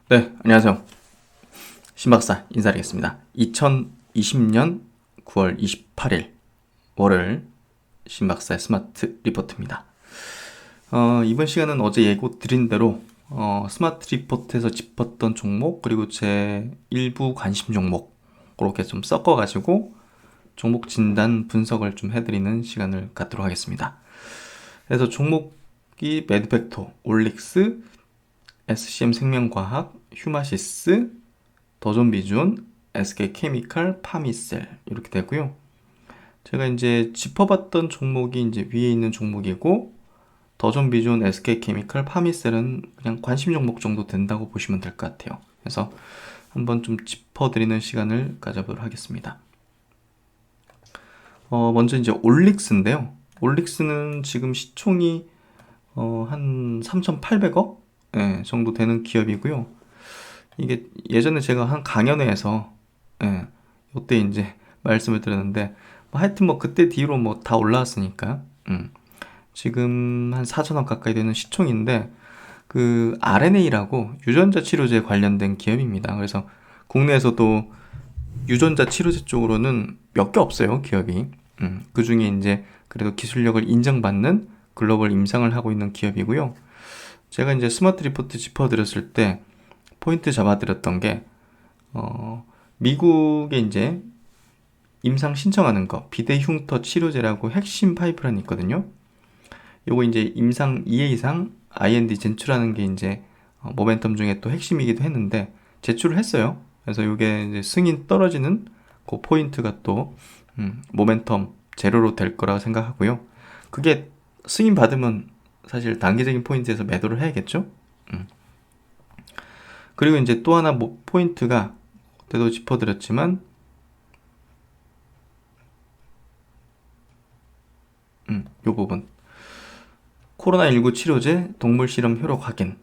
네, 안녕하세요. 신박사 인사드리겠습니다. 2020년 9월 28일 월요일 신박사의 스마트 리포트입니다. 이번 시간은 어제 예고 드린 대로 스마트 리포트에서 짚었던 종목 그리고 제 일부 관심 종목 그렇게 좀 섞어가지고 종목 진단 분석을 좀 해드리는 시간을 갖도록 하겠습니다. 그래서 종목이 매드팩토, 올릭스, SCM 생명과학, 휴마시스, 더존비존, SK케미칼, 파미셀 이렇게 되고요. 제가 이제 짚어봤던 종목이 이제 위에 있는 종목이고 더존비존, SK케미칼, 파미셀은 그냥 관심 종목 정도 된다고 보시면 될 것 같아요. 그래서 한번 좀 짚어드리는 시간을 가져보도록 하겠습니다. 먼저 이제 올릭스인데요. 올릭스는 지금 시총이 한 3,800억 정도 되는 기업이고요. 이게 예전에 제가 한 강연회에서 이때 이제 말씀을 드렸는데 하여튼 뭐 그때 뒤로 뭐 다 올라왔으니까 지금 한 4천억 가까이 되는 시총인데 그 RNA라고 유전자 치료제 관련된 기업입니다. 그래서 국내에서도 유전자 치료제 쪽으로는 몇 개 없어요, 기업이. 그 중에 이제 그래도 기술력을 인정받는 글로벌 임상을 하고 있는 기업이고요. 제가 이제 스마트 리포트 짚어드렸을 때 포인트 잡아드렸던 게 미국에 이제 임상 신청하는 거 비대 흉터 치료제라고 핵심 파이프라인 있거든요. 요거 이제 임상 2회 이상 IND 제출하는 게 이제 모멘텀 중에 또 핵심이기도 했는데 제출을 했어요. 그래서 요게 이제 승인 떨어지는 그 포인트가 또 모멘텀 제로로 될 거라고 생각하고요. 그게 승인 받으면 사실 단기적인 포인트에서 매도를 해야겠죠. 그리고 이제 또 하나 포인트가 그때도 짚어드렸지만 요 부분 코로나19 치료제 동물 실험 효력 확인.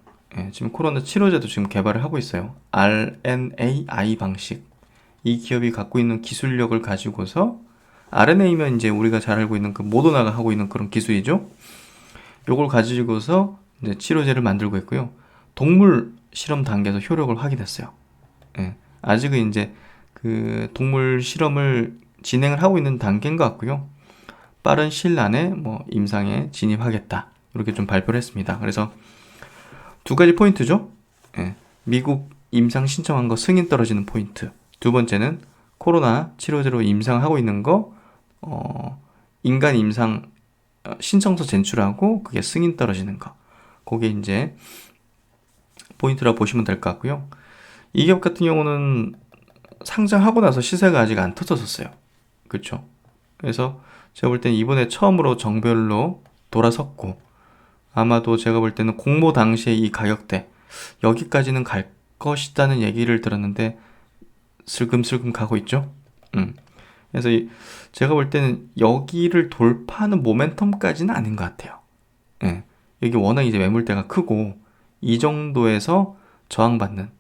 지금 코로나 치료제도 지금 개발을 하고 있어요. RNAi 방식. 이 기업이 갖고 있는 기술력을 가지고서 RNA면 이제 우리가 잘 알고 있는 그 모더나가 하고 있는 그런 기술이죠. 요걸 가지고서 이제 치료제를 만들고 있고요. 동물 실험 단계에서 효력을 확인했어요. 아직은 이제 그 동물 실험을 진행을 하고 있는 단계인 것 같고요. 빠른 시일 안에 뭐 임상에 진입하겠다. 이렇게 좀 발표를 했습니다. 그래서 두 가지 포인트죠. 미국 임상 신청한 거 승인 떨어지는 포인트. 두 번째는 코로나 치료제로 임상하고 있는 거 인간 임상 신청서 제출하고 그게 승인 떨어지는 거. 그게 이제 포인트라고 보시면 될 것 같고요. 이 기업 같은 경우는 상장하고 나서 시세가 아직 안 터졌었어요. 그렇죠? 그래서 제가 볼 때는 이번에 처음으로 정별로 돌아섰고 아마도 제가 볼 때는 공모 당시에 이 가격대 여기까지는 갈 것이다는 얘기를 들었는데 슬금슬금 가고 있죠. 그래서 제가 볼 때는 여기를 돌파하는 모멘텀까지는 아닌 것 같아요. 여기 워낙 이제 매물대가 크고 이 정도에서 저항받는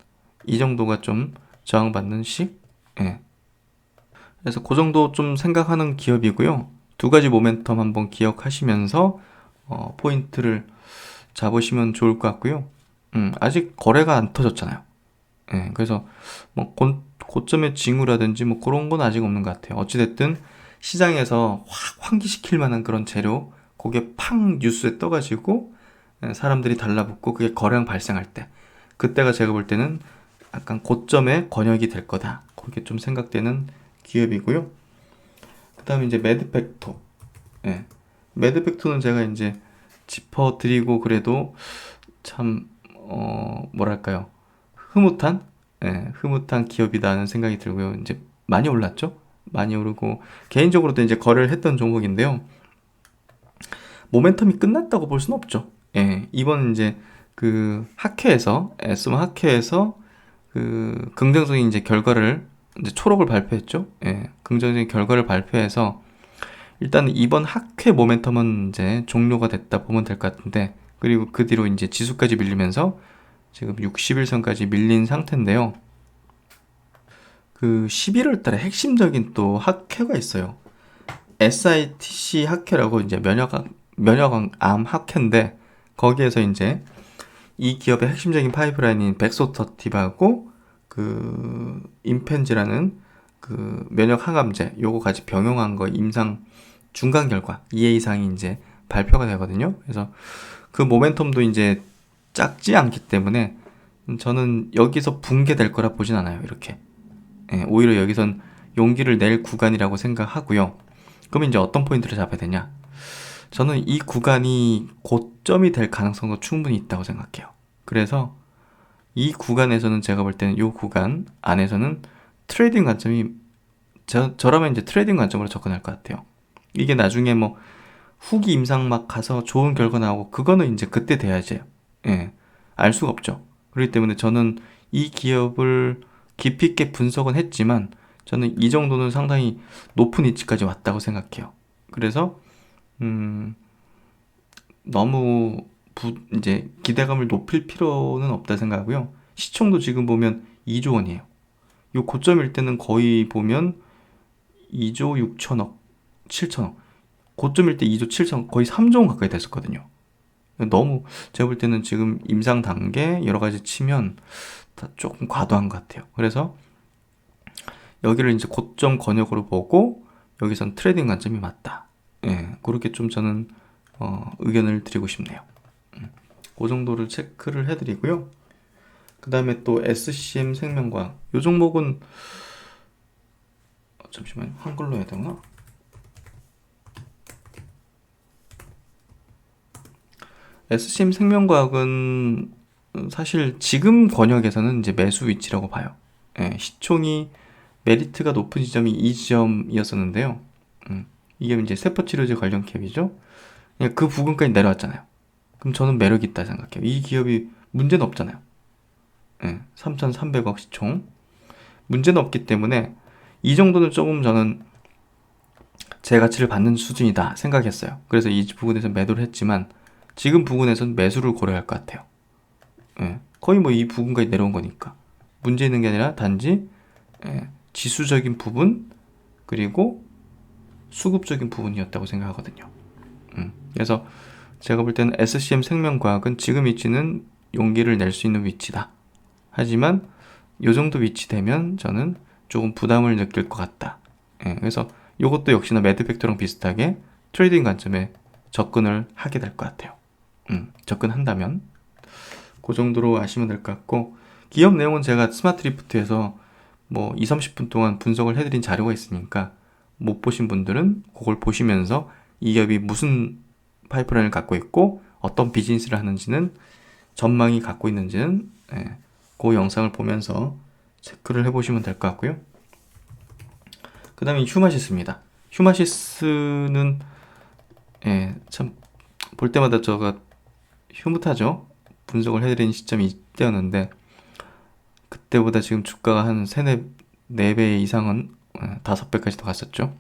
이 정도가 좀 저항받는 식. 그래서 그 정도 좀 생각하는 기업이고요. 두 가지 모멘텀 한번 기억하시면서 포인트를 잡으시면 좋을 것 같고요. 아직 거래가 안 터졌잖아요. 그래서 뭐 고점의 징후라든지 뭐 그런 건 아직 없는 것 같아요. 어찌됐든 시장에서 확 환기시킬 만한 그런 재료, 그게 팡 뉴스에 떠가지고 사람들이 달라붙고 그게 거래량 발생할 때, 그때가 제가 볼 때는 약간 고점의 권역이 될 거다. 그렇게 좀 생각되는 기업이고요. 그 다음에 이제 매드팩토. 매드팩토는 제가 이제 짚어드리고 그래도 참 뭐랄까요, 흐뭇한 기업이다는 생각이 들고요. 이제 많이 올랐죠? 많이 오르고 개인적으로도 이제 거래를 했던 종목인데요. 모멘텀이 끝났다고 볼 수는 없죠. 이번 이제 그 학회에서 S1 학회에서 그 긍정적인 이제 결과를 이제 초록을 발표했죠. 긍정적인 결과를 발표해서 일단 이번 학회 모멘텀은 이제 종료가 됐다 보면 될 것 같은데, 그리고 그 뒤로 이제 지수까지 밀리면서 지금 60일선까지 밀린 상태인데요. 그 11월 달에 핵심적인 또 학회가 있어요. SITC 학회라고 이제 면역암 학회인데 거기에서 이제 이 기업의 핵심적인 파이프라인인 백소터팁하고 그 임펜지라는 그 면역 항암제 요거 같이 병용한 거 임상 중간 결과 2회 이상이 이제 발표가 되거든요. 그래서 그 모멘텀도 이제 작지 않기 때문에 저는 여기서 붕괴될 거라 보진 않아요. 이렇게. 예, 오히려 여기선 용기를 낼 구간이라고 생각하고요. 그럼 이제 어떤 포인트를 잡아야 되냐? 저는 이 구간이 고점이 될 가능성도 충분히 있다고 생각해요. 그래서 이 구간에서는 제가 볼 때는 이 구간 안에서는 트레이딩 관점이 저라면 이제 트레이딩 관점으로 접근할 것 같아요. 이게 나중에 뭐 후기 임상 막 가서 좋은 결과 나오고 그거는 이제 그때 돼야지. 예, 알 수가 없죠. 그렇기 때문에 저는 이 기업을 깊이 있게 분석은 했지만 저는 이 정도는 상당히 높은 위치까지 왔다고 생각해요. 그래서 너무 이제 기대감을 높일 필요는 없다 생각하고요. 시총도 지금 보면 2조 원이에요. 이 고점일 때는 거의 보면 2조 6천억, 7천억. 고점일 때 2조 7천억, 거의 3조 원 가까이 됐었거든요. 너무 제가 볼 때는 지금 임상 단계 여러 가지 치면 다 조금 과도한 것 같아요. 그래서 여기를 이제 고점 권역으로 보고 여기선 트레이딩 관점이 맞다. 예, 그렇게 좀 저는 의견을 드리고 싶네요. 그 정도를 체크를 해드리고요. 그 다음에 또 SCM 생명과학 이 종목은 잠시만요. 한글로 해야 되나? SCM 생명과학은 사실 지금 권역에서는 이제 매수 위치라고 봐요. 예, 시총이 메리트가 높은 지점이 이 지점이었었는데요. 이게 이제 세포치료제 관련 기업이죠. 그냥 그 부근까지 내려왔잖아요. 그럼 저는 매력이 있다 생각해요. 이 기업이 문제는 없잖아요. 예, 3,300억 시총. 문제는 없기 때문에 이 정도는 조금 저는 제 가치를 받는 수준이다 생각했어요. 그래서 이 부분에서 매도를 했지만 지금 부분에서는 매수를 고려할 것 같아요. 예, 거의 뭐 이 부분까지 내려온 거니까 문제 있는 게 아니라 단지 지수적인 부분 그리고 수급적인 부분이었다고 생각하거든요. 그래서 제가 볼 때는 SCM 생명과학은 지금 위치는 용기를 낼 수 있는 위치다. 하지만 이 정도 위치 되면 저는 조금 부담을 느낄 것 같다. 그래서 이것도 역시나 매드팩터랑 비슷하게 트레이딩 관점에 접근을 하게 될 것 같아요. 접근한다면 그 정도로 아시면 될 것 같고 기업 내용은 제가 스마트 리프트에서 뭐 2, 30분 동안 분석을 해드린 자료가 있으니까 못 보신 분들은 그걸 보시면서 이 기업이 무슨 파이프라인을 갖고 있고 어떤 비즈니스를 하는지는 전망이 갖고 있는지는 그 영상을 보면서 체크를 해보시면 될 것 같고요. 그 다음에 휴마시스입니다. 휴마시스는 참 볼 때마다 제가 흐뭇하죠. 분석을 해드린 시점이 이때였는데 그때보다 지금 주가가 한 3, 4배 이상은 5배까지도 갔었죠.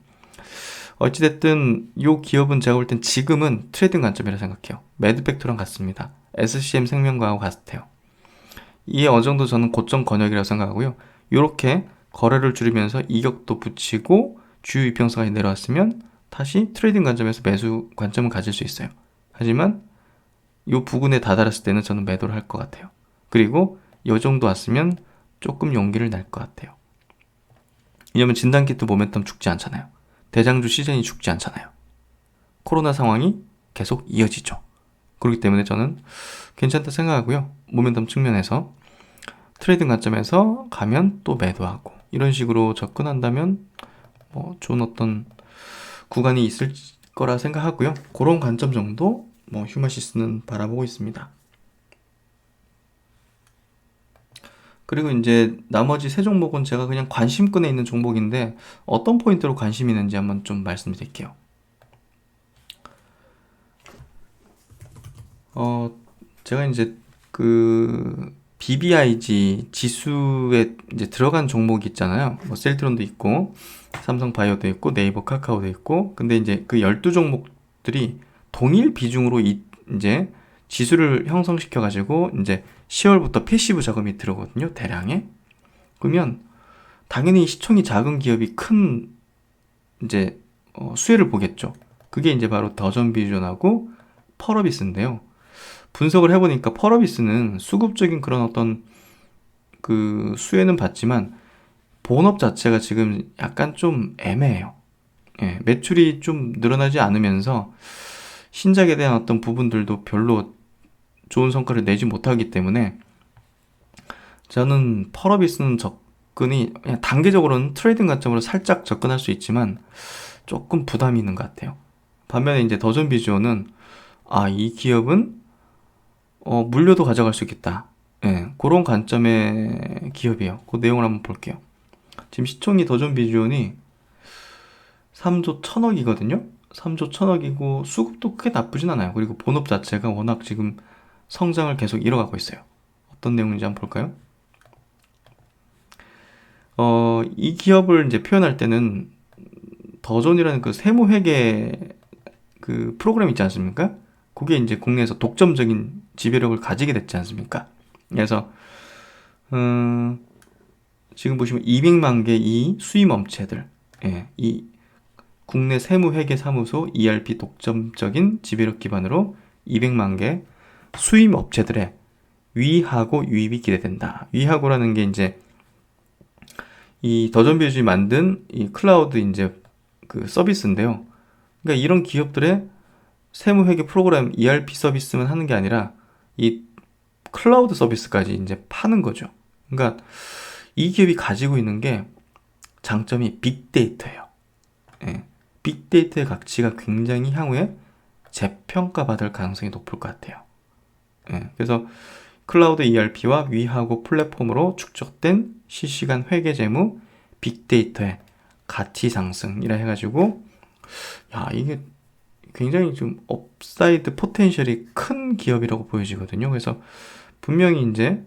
어찌됐든 이 기업은 제가 볼 땐 지금은 트레이딩 관점이라 생각해요. 매드팩토랑 같습니다. SCM 생명과하고 같아요. 이게 어느 정도 저는 고점 권역이라고 생각하고요. 이렇게 거래를 줄이면서 이격도 붙이고 주요 이평선까지 내려왔으면 다시 트레이딩 관점에서 매수 관점을 가질 수 있어요. 하지만 이 부근에 다다랐을 때는 저는 매도를 할 것 같아요. 그리고 이 정도 왔으면 조금 용기를 낼 것 같아요. 왜냐면 진단키트 모멘텀 죽지 않잖아요. 대장주 시즌이 죽지 않잖아요. 코로나 상황이 계속 이어지죠. 그렇기 때문에 저는 괜찮다 생각하고요. 모멘텀 측면에서 트레이딩 관점에서 가면 또 매도하고 이런 식으로 접근한다면 뭐 좋은 어떤 구간이 있을 거라 생각하고요. 그런 관점 정도 휴마시스는 바라보고 있습니다. 그리고 이제 나머지 세 종목은 제가 그냥 관심권에 있는 종목인데 어떤 포인트로 관심이 있는지 한번 좀 말씀드릴게요. 제가 이제 그 BBIG 지수에 이제 들어간 종목이 있잖아요. 뭐 셀트론도 있고 삼성바이오도 있고 네이버 카카오도 있고 근데 이제 그 12종목들이 동일 비중으로 이제 지수를 형성시켜 가지고 이제 10월부터 패시브 자금이 들어오거든요. 대량의. 그러면 당연히 시총이 작은 기업이 큰 이제 수혜를 보겠죠. 그게 이제 바로 더존비전하고 펄어비스인데요. 분석을 해보니까 펄어비스는 수급적인 그런 어떤 그 수혜는 받지만 본업 자체가 지금 약간 좀 애매해요. 예, 매출이 좀 늘어나지 않으면서 신작에 대한 어떤 부분들도 별로 좋은 성과를 내지 못하기 때문에 저는 펄어비스는 접근이 그냥 단계적으로는 트레이딩 관점으로 살짝 접근할 수 있지만 조금 부담이 있는 것 같아요. 반면에 이제 더존 비주어는 이 기업은 물려도 가져갈 수 있겠다. 예, 그런 관점의 기업이에요. 그 내용을 한번 볼게요. 지금 시총이 더존 비주얼이 3조 1000억이거든요. 3조 1000억이고 수급도 크게 나쁘진 않아요. 그리고 본업 자체가 워낙 지금 성장을 계속 이뤄가고 있어요. 어떤 내용인지 한번 볼까요? 이 기업을 이제 표현할 때는 더존이라는 그 세무회계 그 프로그램 있지 않습니까? 그게 이제 국내에서 독점적인 지배력을 가지게 됐지 않습니까? 그래서 지금 보시면 200만 개 이 수임 업체들, 예, 이 국내 세무회계 사무소 ERP 독점적인 지배력 기반으로 200만 개 수임 업체들의 위하고 유입이 기대된다. 위하고라는 게 이제 이 더존비즈이 만든 이 클라우드 이제 그 서비스인데요. 그러니까 이런 기업들의 세무회계 프로그램 ERP 서비스만 하는 게 아니라 이 클라우드 서비스까지 이제 파는 거죠. 그러니까 이 기업이 가지고 있는 게 장점이 빅데이터예요. 예. 빅데이터의 가치가 굉장히 향후에 재평가받을 가능성이 높을 것 같아요. 예. 그래서 클라우드 ERP와 위하고 플랫폼으로 축적된 실시간 회계 재무 빅데이터의 가치 상승이라 해가지고 이게 굉장히 좀 업사이드 포텐셜이 큰 기업이라고 보여지거든요. 그래서 분명히 이제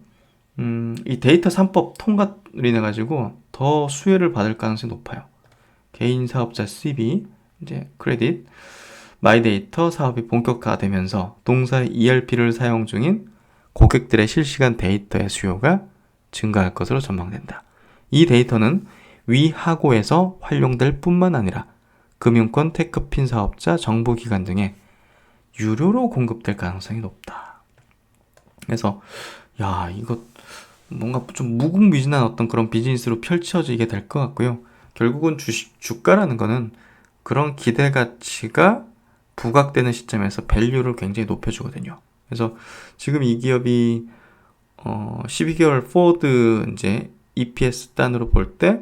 이 데이터 3법 통과를 인해 가지고 더 수혜를 받을 가능성이 높아요. 개인 사업자 CB, 이제 크레딧, 마이데이터 사업이 본격화되면서 동사의 ERP를 사용 중인 고객들의 실시간 데이터의 수요가 증가할 것으로 전망된다. 이 데이터는 위하고에서 활용될 뿐만 아니라 금융권, 테크핀 사업자, 정부기관 등에 유료로 공급될 가능성이 높다. 그래서 이거 뭔가 좀 무궁무진한 어떤 그런 비즈니스로 펼쳐지게 될 것 같고요. 결국은 주가라는 거는 그런 기대 가치가 부각되는 시점에서 밸류를 굉장히 높여주거든요. 그래서 지금 이 기업이 12개월 포워드 이제 EPS 단으로 볼 때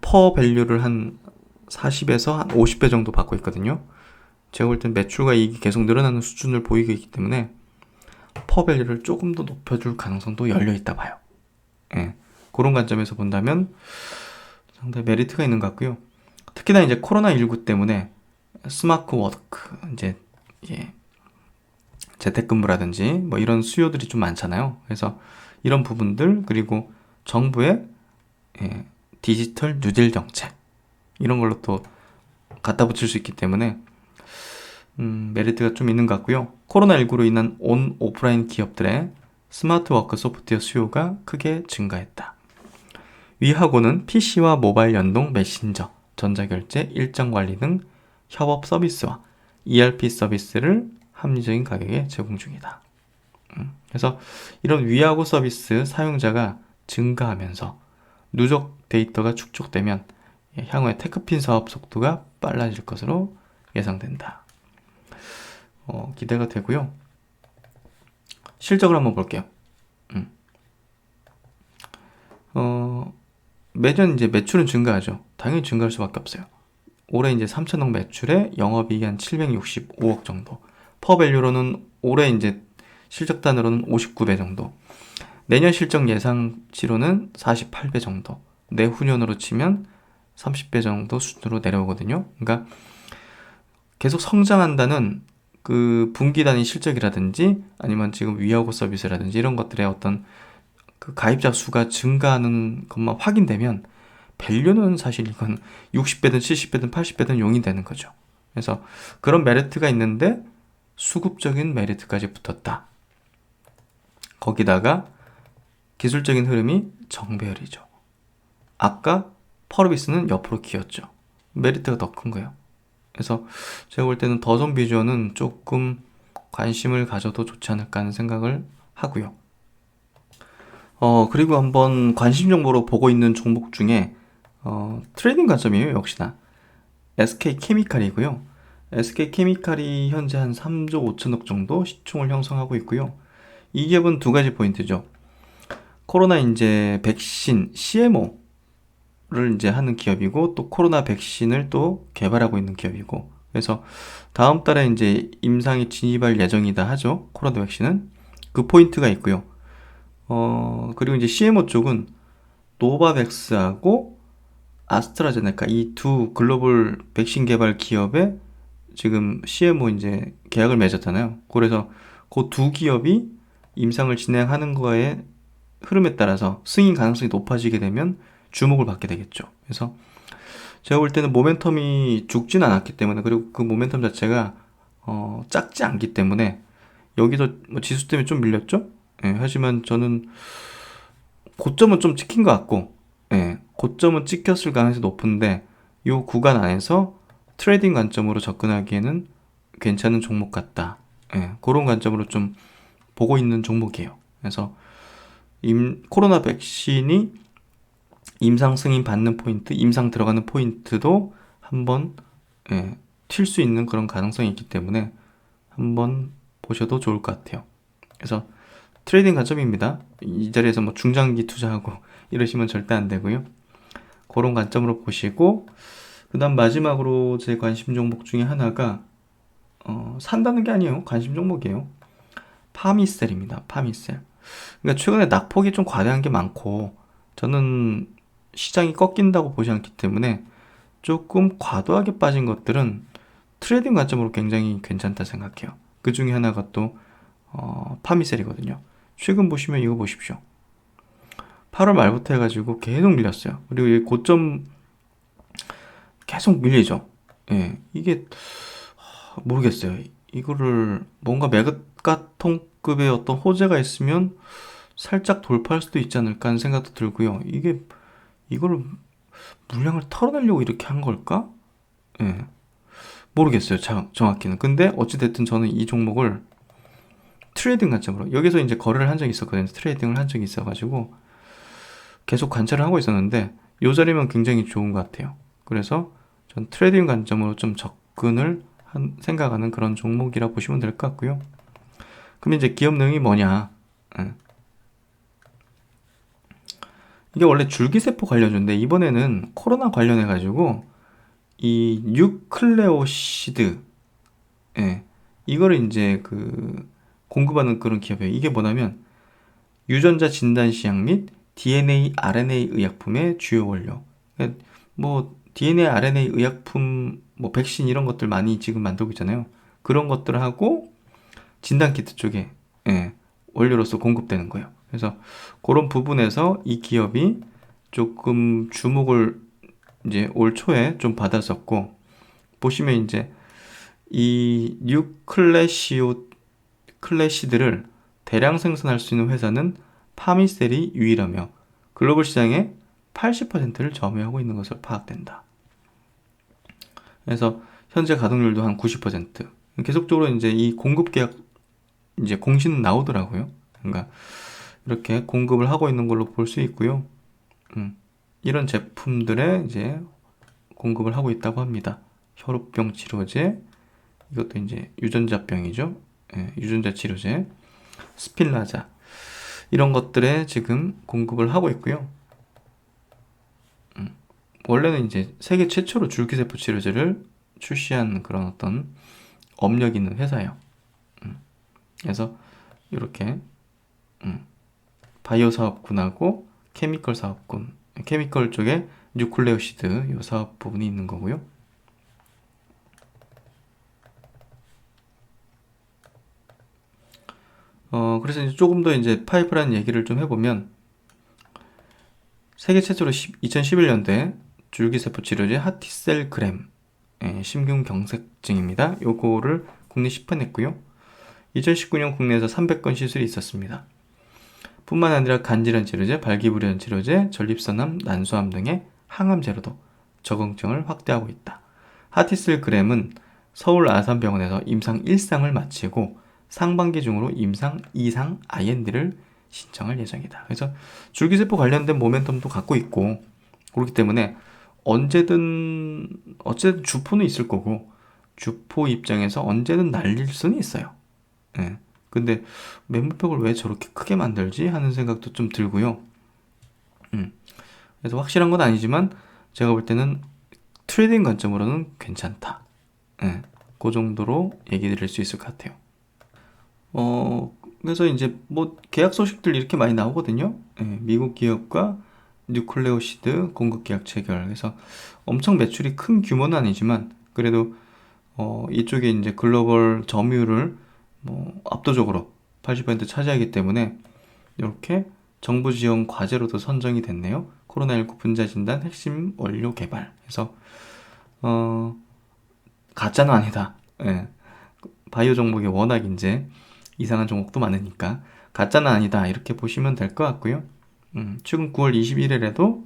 퍼 밸류를 한 40에서 한 50배 정도 받고 있거든요. 제가 볼 땐 매출과 이익이 계속 늘어나는 수준을 보이고 있기 때문에 퍼 밸류를 조금 더 높여줄 가능성도 열려 있다 봐요. 예, 그런 관점에서 본다면 상당히 메리트가 있는 것 같고요. 특히나 이제 코로나19 때문에 스마트 워크, 이제 재택근무라든지 뭐 이런 수요들이 좀 많잖아요. 그래서 이런 부분들, 그리고 정부의 디지털 뉴딜 정책 이런 걸로 또 갖다 붙일 수 있기 때문에 메리트가 좀 있는 것 같고요. 코로나19로 인한 온 오프라인 기업들의 스마트 워크 소프트웨어 수요가 크게 증가했다. 위하고는 PC와 모바일 연동 메신저, 전자결제, 일정 관리 등 협업 서비스와 ERP 서비스를 합리적인 가격에 제공 중이다. 그래서 이런 위하고 서비스 사용자가 증가하면서 누적 데이터가 축적되면 향후에 테크핀 사업 속도가 빨라질 것으로 예상된다. 기대가 되고요. 실적을 한번 볼게요. 매년 이제 매출은 증가하죠. 당연히 증가할 수밖에 없어요. 올해 이제 3천억 매출에 영업이익이 한 765억 정도. 퍼밸류로는 올해 이제 실적단으로는 59배 정도. 내년 실적 예상치로는 48배 정도. 내후년으로 치면 30배 정도 수준으로 내려오거든요. 그러니까 계속 성장한다는 그 분기 단위 실적이라든지 아니면 지금 위하고 서비스라든지 이런 것들의 어떤 그 가입자 수가 증가하는 것만 확인되면 밸류는 사실 이건 60배든 70배든 80배든 용인되는 거죠. 그래서 그런 메리트가 있는데 수급적인 메리트까지 붙었다. 거기다가 기술적인 흐름이 정배열이죠. 아까 펄어비스는 옆으로 기었죠. 메리트가 더 큰 거예요. 그래서 제가 볼 때는 더존 비주얼은 조금 관심을 가져도 좋지 않을까 하는 생각을 하고요. 그리고 한번 관심 정보로 보고 있는 종목 중에 트레이딩 관점이에요. 역시나 SK케미칼이고요. SK케미칼이 현재 한 3조 5천억 정도 시총을 형성하고 있고요. 이 기업은 두 가지 포인트죠. 코로나 이제 백신 CMO를 이제 하는 기업이고, 또 코로나 백신을 또 개발하고 있는 기업이고, 그래서 다음 달에 이제 임상에 진입할 예정이다 하죠. 코로나 백신은 그 포인트가 있고요. 그리고 이제 CMO 쪽은 노바백스하고 아스트라제네카 이 두 글로벌 백신 개발 기업에 지금 CMO 이제 계약을 맺었잖아요. 그래서 그 두 기업이 임상을 진행하는 거에 흐름에 따라서 승인 가능성이 높아지게 되면 주목을 받게 되겠죠. 그래서 제가 볼 때는 모멘텀이 죽진 않았기 때문에, 그리고 그 모멘텀 자체가 작지 않기 때문에, 여기서 뭐 지수 때문에 좀 밀렸죠. 예, 하지만 저는 고점은 좀 찍힌 것 같고, 예, 고점은 찍혔을 가능성이 높은데 이 구간 안에서 트레이딩 관점으로 접근하기에는 괜찮은 종목 같다. 예, 그런 관점으로 좀 보고 있는 종목이에요. 그래서 코로나 백신이 임상 승인 받는 포인트, 임상 들어가는 포인트도 한번 튈 수 있는 그런 가능성이 있기 때문에 한번 보셔도 좋을 것 같아요. 그래서 트레이딩 관점입니다. 이 자리에서 뭐 중장기 투자하고 이러시면 절대 안 되고요. 그런 관점으로 보시고, 그 다음 마지막으로 제 관심 종목 중에 하나가 산다는 게 아니에요. 관심 종목이에요. 파미셀입니다. 파미셀. 그러니까 최근에 낙폭이 좀 과대한 게 많고, 저는 시장이 꺾인다고 보지 않기 때문에 조금 과도하게 빠진 것들은 트레이딩 관점으로 굉장히 괜찮다 생각해요. 그 중에 하나가 또 파미셀이거든요. 최근 보시면 이거 보십시오. 8월 말부터 해가지고 계속 밀렸어요. 그리고 이 고점 계속 밀리죠. 예, 이게 모르겠어요. 이거를 뭔가 메가톤급의 어떤 호재가 있으면 살짝 돌파할 수도 있지 않을까 하는 생각도 들고요. 이거를 물량을 털어내려고 이렇게 한 걸까? 예, 모르겠어요. 정확히는. 근데 어찌됐든 저는 이 종목을 트레이딩 관점으로, 여기서 이제 거래를 한 적이 있었거든요. 트레이딩을 한 적이 있어가지고 계속 관찰을 하고 있었는데, 이 자리면 굉장히 좋은 것 같아요. 그래서 전 트레이딩 관점으로 좀 접근을 생각하는 그런 종목이라 보시면 될 것 같고요. 그럼 이제 기업 내용이 뭐냐? 이게 원래 줄기세포 관련주인데, 이번에는 코로나 관련해가지고 이 뉴클레오시드, 이거를 이제 공급하는 그런 기업이에요. 이게 뭐냐면 유전자 진단 시약 및 DNA, RNA 의약품의 주요 원료. 뭐 DNA, RNA 의약품, 뭐 백신 이런 것들 많이 지금 만들고 있잖아요. 그런 것들을 하고 진단키트 쪽에 원료로서 공급되는 거예요. 그래서 그런 부분에서 이 기업이 조금 주목을 이제 올 초에 좀 받았었고, 보시면 이제 이 클래시드를 대량 생산할 수 있는 회사는 파미셀이 유일하며 글로벌 시장의 80%를 점유하고 있는 것으로 파악된다. 그래서 현재 가동률도 한 90%. 계속적으로 이제 이 공급 계약 이제 공시는 나오더라고요. 그러니까 이렇게 공급을 하고 있는 걸로 볼 수 있고요. 이런 제품들에 이제 공급을 하고 있다고 합니다. 혈우병 치료제, 이것도 이제 유전자병이죠. 유전자 치료제, 스필라자, 이런 것들에 지금 공급을 하고 있고요. 원래는 이제 세계 최초로 줄기세포 치료제를 출시한 그런 어떤 업력이 있는 회사예요. 그래서 이렇게 바이오 사업군하고 케미컬 사업군, 케미컬 쪽에 뉴클레오시드 이 사업 부분이 있는 거고요. 그래서 이제 조금 더 이제 파이프라인 얘기를 좀 해보면, 세계 최초로 2011년도에 줄기세포 치료제 하티셀그램, 심근경색증입니다. 요거를 국내 시판했고요. 2019년 국내에서 300건 시술이 있었습니다. 뿐만 아니라 간질환 치료제, 발기부전 치료제, 전립선암, 난소암 등의 항암 제로도 적응증을 확대하고 있다. 하티셀그램은 서울 아산병원에서 임상 1상을 마치고 상반기 중으로 임상 2상 IND를 신청할 예정이다. 그래서 줄기세포 관련된 모멘텀도 갖고 있고 그렇기 때문에 언제든 어쨌든 주포는 있을 거고 주포 입장에서 언제든 날릴 수는 있어요. 예. 근데 매물벽을 왜 저렇게 크게 만들지 하는 생각도 좀 들고요. 그래서 확실한 건 아니지만 제가 볼 때는 트레이딩 관점으로는 괜찮다. 예. 그 정도로 얘기 드릴 수 있을 것 같아요. 그래서 이제 뭐 계약 소식들 이렇게 많이 나오거든요. 예, 미국 기업과 뉴클레오시드 공급 계약 체결. 그래서 엄청 매출이 큰 규모는 아니지만 그래도 이쪽에 이제 글로벌 점유율을 뭐 압도적으로 80% 차지하기 때문에 이렇게 정부 지원 과제로도 선정이 됐네요. 코로나19 분자 진단 핵심 원료 개발. 그래서 가짜는 아니다. 예. 바이오 종목이 워낙 이제 이상한 종목도 많으니까 가짜는 아니다 이렇게 보시면 될 것 같고요. 최근 9월 21일에도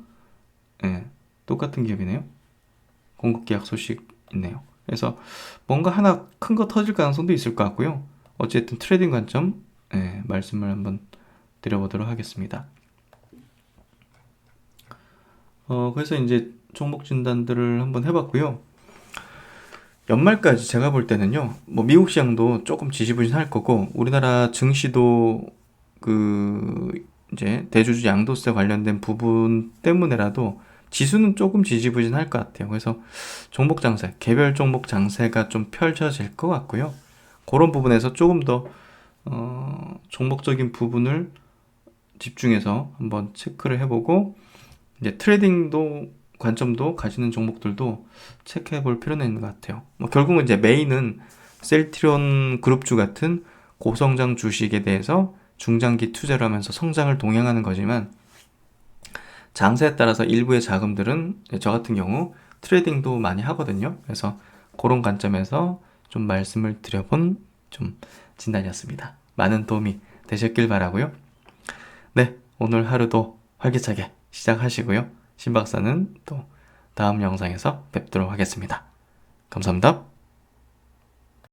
똑같은 기업이네요. 공급 계약 소식 있네요. 그래서 뭔가 하나 큰 거 터질 가능성도 있을 것 같고요. 어쨌든 트레이딩 관점 말씀을 한번 드려보도록 하겠습니다. 그래서 이제 종목 진단들을 한번 해봤고요. 연말까지 제가 볼 때는요, 뭐 미국 시장도 조금 지지부진할 거고 우리나라 증시도 이제 대주주 양도세 관련된 부분 때문에라도 지수는 조금 지지부진할 것 같아요. 그래서 종목 장세, 개별 종목 장세가 좀 펼쳐질 것 같고요. 그런 부분에서 조금 더 종목적인 부분을 집중해서 한번 체크를 해보고 이제 트레이딩도 관점도 가지는 종목들도 체크해 볼 필요는 있는 것 같아요. 뭐 결국은 이제 메인은 셀트리온 그룹주 같은 고성장 주식에 대해서 중장기 투자를 하면서 성장을 동행하는 거지만 장세에 따라서 일부의 자금들은 저 같은 경우 트레이딩도 많이 하거든요. 그래서 그런 관점에서 좀 말씀을 드려본 좀 진단이었습니다. 많은 도움이 되셨길 바라고요. 네, 오늘 하루도 활기차게 시작하시고요. 신 박사는 또 다음 영상에서 뵙도록 하겠습니다. 감사합니다.